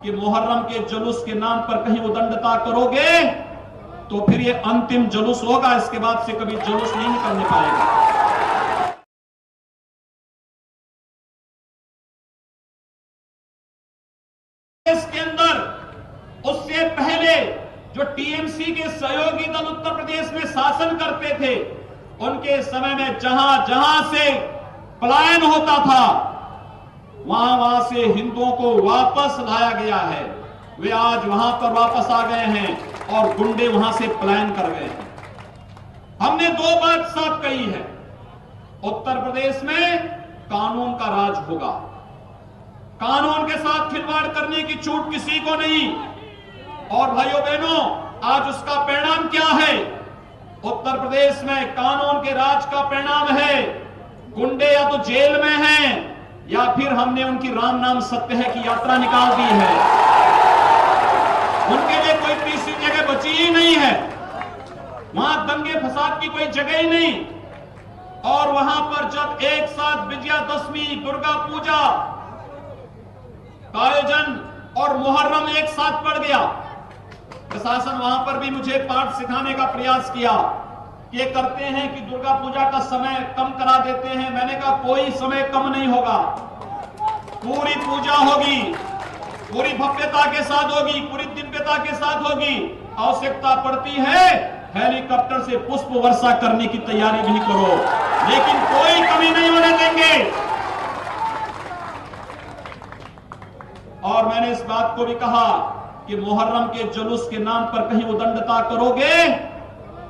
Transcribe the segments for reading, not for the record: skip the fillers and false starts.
कि मुहर्रम के जुलूस के नाम पर कहीं उदंडता करोगे तो फिर ये अंतिम जुलूस होगा, इसके बाद से कभी जुलूस नहीं निकलने पाएगा। इसके अंदर उससे पहले जो टीएमसी के सहयोगी दल उत्तर प्रदेश में शासन करते थे, उनके समय में जहां जहां से पलायन होता था वहां वहां से हिंदुओं को वापस लाया गया है। वे आज वहां पर वापस आ गए हैं और गुंडे वहां से पलायन कर गए हैं। हमने दो बात साफ कही है, उत्तर प्रदेश में कानून का राज होगा, कानून के साथ खिलवाड़ करने की छूट किसी को नहीं। और भाइयों बहनों, आज उसका परिणाम क्या है? उत्तर प्रदेश में कानून के राज का परिणाम है गुंडे या तो जेल में हैं या फिर हमने उनकी राम नाम सत्य है की यात्रा निकाल दी है। उनके लिए कोई तीसरी जगह बची ही नहीं है, वहां दंगे फसाद की कोई जगह ही नहीं। और वहां पर जब एक साथ विजयादशमी, दुर्गा पूजा का आयोजन और मुहर्रम एक साथ पड़ गया, प्रशासन वहां पर भी मुझे पाठ सिखाने का प्रयास किया। ये करते हैं कि दुर्गा पूजा का समय कम करा देते हैं। मैंने कहा कोई समय कम नहीं होगा, पूरी पूजा होगी, पूरी भव्यता के साथ होगी, पूरी दिव्यता के साथ होगी। आवश्यकता पड़ती है हेलीकॉप्टर से पुष्प वर्षा करने की तैयारी भी करो, लेकिन कोई कमी नहीं होने देंगे। और मैंने इस बात को भी कहा कि मुहर्रम के जुलूस के नाम पर कहीं उदंडता करोगे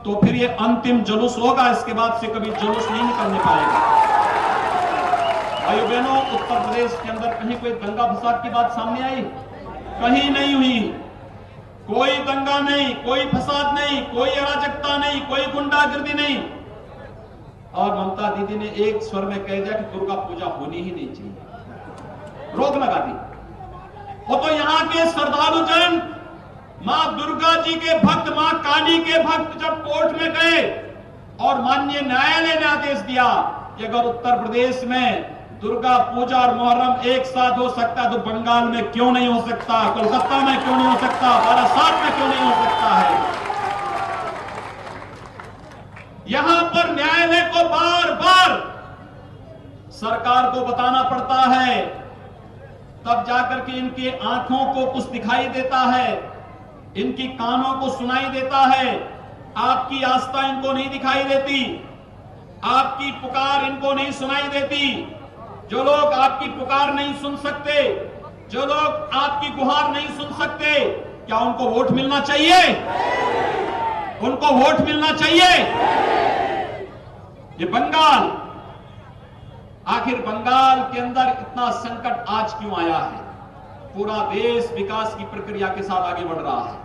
तो फिर ये अंतिम जुलूस होगा, इसके बाद से कभी जुलूस नहीं निकलने पाएगा। भाइयों बहनों, उत्तर प्रदेश के अंदर कहीं कोई दंगा फसाद की बात सामने आई? कहीं नहीं हुई। कोई दंगा नहीं, कोई फसाद नहीं, कोई अराजकता नहीं, कोई गुंडागर्दी नहीं। और ममता दीदी ने एक स्वर में कह दिया कि दुर्गा पूजा होनी ही नहीं चाहिए, रोक लगा दी। वो तो यहां के श्रद्धालु जन मां दुर्गा जी के भक्त, मां काली के भक्त जब कोर्ट में गए और माननीय न्यायालय ने आदेश दिया कि अगर उत्तर प्रदेश में दुर्गा पूजा और मुहर्रम एक साथ हो सकता तो बंगाल में क्यों नहीं हो सकता, कोलकाता में क्यों नहीं हो सकता, बारासात में क्यों नहीं हो सकता है। यहां पर न्यायालय को बार बार सरकार को बताना पड़ता है, तब जाकर के इनके आंखों को कुछ दिखाई देता है, इनकी कानों को सुनाई देता है। आपकी आस्था इनको नहीं दिखाई देती, आपकी पुकार इनको नहीं सुनाई देती। जो लोग आपकी पुकार नहीं सुन सकते, जो लोग आपकी गुहार नहीं सुन सकते, क्या उनको वोट मिलना चाहिए? उनको वोट मिलना चाहिए? ये बंगाल, आखिर बंगाल के अंदर इतना संकट आज क्यों आया है? पूरा देश विकास की प्रक्रिया के साथ आगे बढ़ रहा है।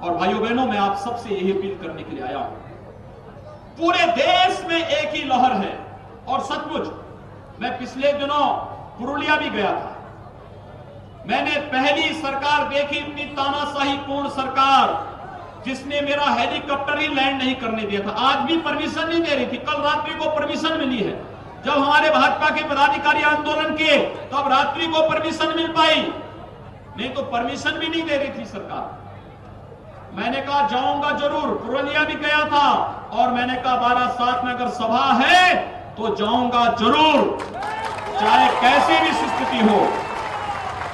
और भाइयों बहनों, मैं आप सबसे यही अपील करने के लिए आया हूं, पूरे देश में एक ही लहर है। और सचमुच मैं पिछले दिनों पुरुलिया भी गया था, मैंने पहली सरकार देखी इतनी तानाशाही पूर्ण सरकार जिसने मेरा हेलीकॉप्टर ही लैंड नहीं करने दिया था। आज भी परमिशन नहीं दे रही थी, कल रात्रि को परमिशन मिली है। जब हमारे भाजपा के पदाधिकारी आंदोलन किए तो अब रात्रि को परमिशन मिल पाई, नहीं तो परमिशन भी नहीं दे रही थी सरकार। मैंने कहा जाऊंगा जरूर, पुरुलिया भी गया था और मैंने कहा बारासात में अगर सभा है तो जाऊंगा जरूर, चाहे कैसी भी स्थिति हो।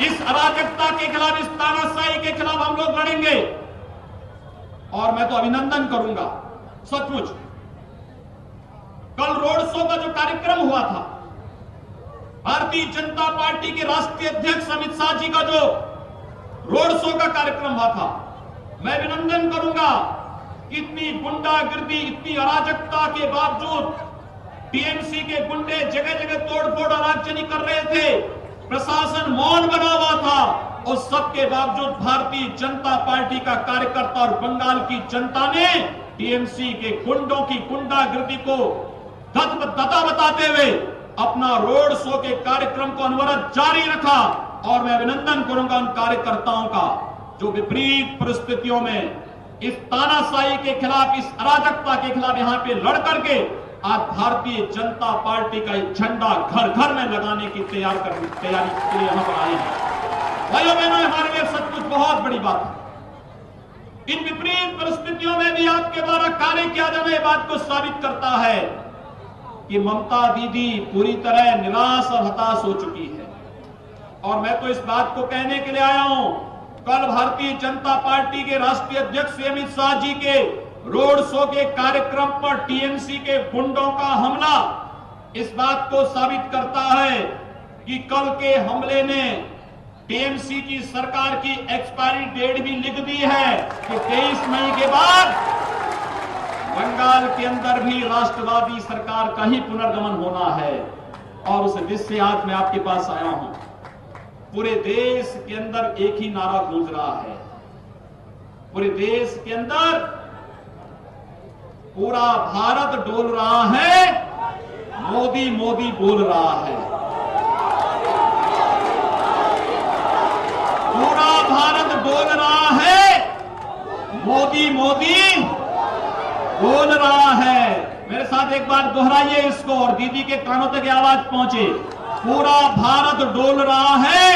इस अराजकता के खिलाफ, इस तानाशाही के खिलाफ हम लोग लड़ेंगे। और मैं तो अभिनंदन करूंगा सचमुच, कल रोड शो का जो कार्यक्रम हुआ था, भारतीय जनता पार्टी के राष्ट्रीय अध्यक्ष अमित शाह जी का जो रोड शो का कार्यक्रम हुआ था, मैं अभिनंदन करूंगा। इतनी गुंडागर्दी, इतनी अराजकता के बावजूद टीएमसी के गुंडे जगह जगह तोड़फोड़ अराजकता कर रहे थे, प्रशासन मौन बना हुआ था। उस सब के बावजूद भारतीय जनता पार्टी का कार्यकर्ता और बंगाल की जनता ने टीएमसी के गुंडों की गुंडागर्दी को दत्ता बताते हुए अपना रोड शो के कार्यक्रम को अनवरत जारी रखा। और मैं अभिनंदन करूंगा उन कार्यकर्ताओं का जो विपरीत परिस्थितियों में इस तानाशाही के खिलाफ, इस अराजकता के खिलाफ यहां पे लड़ करके आज भारतीय जनता पार्टी का एक झंडा घर घर में लगाने की तैयारी के लिए यहां पर आए हैं। भाइयों बहनों, हमारे लिए सचमुच बहुत बड़ी बात है। इन विपरीत परिस्थितियों में भी आपके द्वारा कार्य किया जाना ये बात को साबित करता है कि ममता दीदी पूरी तरह निराश और हताश हो चुकी है। और मैं तो इस बात को कहने के लिए आया हूं, कल भारतीय जनता पार्टी के राष्ट्रीय अध्यक्ष अमित शाह जी के रोड शो के कार्यक्रम पर टीएमसी के गुंडों का हमला इस बात को साबित करता है कि कल के हमले ने टीएमसी की सरकार की एक्सपायरी डेट भी लिख दी है कि 23 मई के बाद बंगाल के अंदर भी राष्ट्रवादी सरकार का ही पुनर्गमन होना है। और उस उद्देश्य से आज मैं आपके पास आया हूं। पूरे देश के अंदर एक ही नारा गूंज रहा है, पूरे देश के अंदर पूरा भारत डोल रहा है, मोदी मोदी बोल रहा है। पूरा भारत डोल रहा है, मोदी मोदी बोल रहा है। मेरे साथ एक बार दोहराइए इसको और दीदी के कानों तक आवाज पहुंचे। पूरा भारत डोल रहा है,